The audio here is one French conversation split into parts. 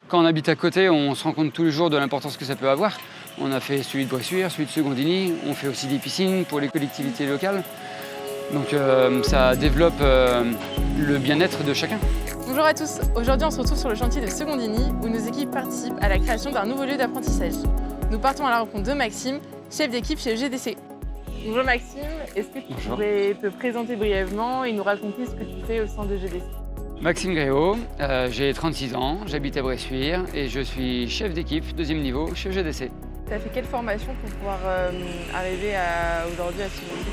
Quand on habite à côté, on se rend compte tous les jours de l'importance que ça peut avoir. On a fait celui de Bressuire, celui de Secondigny, on fait aussi des piscines pour les collectivités locales. Donc ça développe le bien-être de chacun. Bonjour à tous, aujourd'hui on se retrouve sur le chantier de Secondigny où nos équipes participent à la création d'un nouveau lieu d'apprentissage. Nous partons à la rencontre de Maxime, chef d'équipe chez GDC. Bonjour Maxime, est-ce que tu pourrais te présenter brièvement et nous raconter ce que tu fais au sein de GDC? Maxime Gréau, j'ai 36 ans, j'habite à Bressuire et je suis chef d'équipe, deuxième niveau, chez GDC. Tu as fait quelle formation pour pouvoir arriver aujourd'hui à ce métier?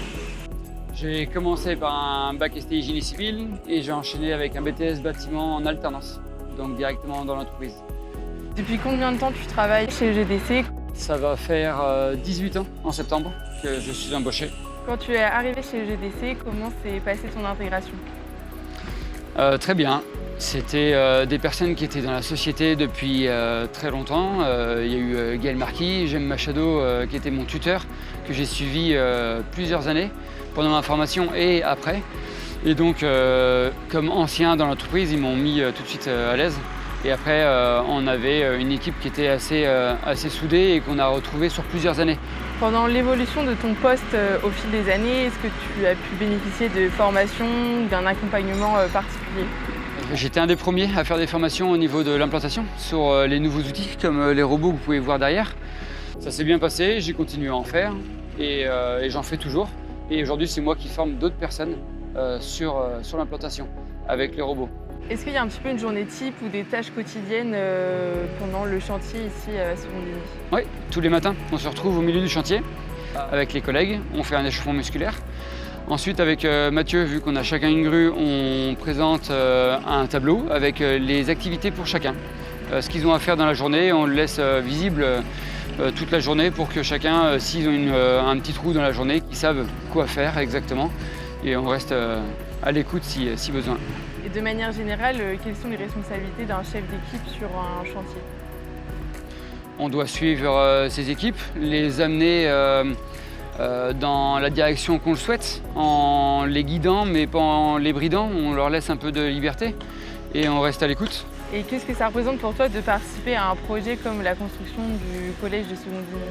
J'ai commencé par un bac STI génie civil et j'ai enchaîné avec un BTS bâtiment en alternance, donc directement dans l'entreprise. Depuis combien de temps tu travailles chez GDC? Ça va faire 18 ans en septembre que je suis embauché. Quand tu es arrivé chez GDC, comment s'est passée ton intégration? Très bien. C'était des personnes qui étaient dans la société depuis très longtemps. Il y a eu Gaël Marquis, Jem Machado qui était mon tuteur, que j'ai suivi plusieurs années pendant ma formation et après. Et donc, comme ancien dans l'entreprise, ils m'ont mis tout de suite à l'aise. Et après, on avait une équipe qui était assez soudée et qu'on a retrouvée sur plusieurs années. Pendant l'évolution de ton poste au fil des années, est-ce que tu as pu bénéficier de formations, d'un accompagnement particulier? J'étais un des premiers à faire des formations au niveau de l'implantation sur les nouveaux outils comme les robots que vous pouvez voir derrière. Ça s'est bien passé, j'ai continué à en faire et j'en fais toujours. Et aujourd'hui, c'est moi qui forme d'autres personnes sur l'implantation avec les robots. Est-ce qu'il y a un petit peu une journée type ou des tâches quotidiennes pendant le chantier ici à Secondigny? Oui, tous les matins, on se retrouve au milieu du chantier avec les collègues, on fait un échauffement musculaire. Ensuite, avec Mathieu, vu qu'on a chacun une grue, on présente un tableau avec les activités pour chacun. Ce qu'ils ont à faire dans la journée, on le laisse visible toute la journée pour que chacun, s'ils ont un petit trou dans la journée, qu'ils savent quoi faire exactement. Et on reste à l'écoute si besoin. Et de manière générale, quelles sont les responsabilités d'un chef d'équipe sur un chantier? On doit suivre ses équipes, les amener dans la direction qu'on le souhaite, en les guidant mais pas en les bridant. On leur laisse un peu de liberté et on reste à l'écoute. Et qu'est-ce que ça représente pour toi de participer à un projet comme la construction du collège de Secondigny?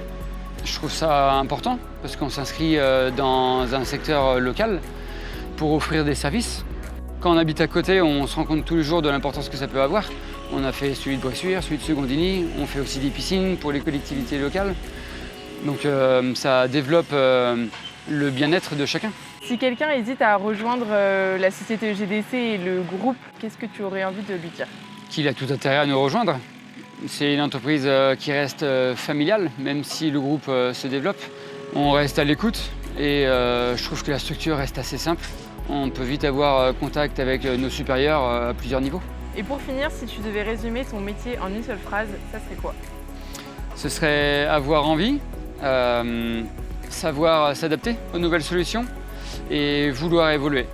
Je trouve ça important parce qu'on s'inscrit dans un secteur local pour offrir des services. Quand on habite à côté, on se rend compte tous les jours de l'importance que ça peut avoir. On a fait celui de Bressuire, celui de Secondigny, on fait aussi des piscines pour les collectivités locales. Donc ça développe le bien-être de chacun. Si quelqu'un hésite à rejoindre la société GDC et le groupe, qu'est-ce que tu aurais envie de lui dire? Qu'il a tout intérêt à nous rejoindre. C'est une entreprise qui reste familiale, même si le groupe se développe. On reste à l'écoute et je trouve que la structure reste assez simple. On peut vite avoir contact avec nos supérieurs à plusieurs niveaux. Et pour finir, si tu devais résumer ton métier en une seule phrase, ça serait quoi? Ce serait avoir envie, savoir s'adapter aux nouvelles solutions et vouloir évoluer.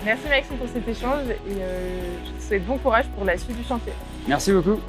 Merci Maxime pour cet échange et je te souhaite bon courage pour la suite du chantier. Merci beaucoup.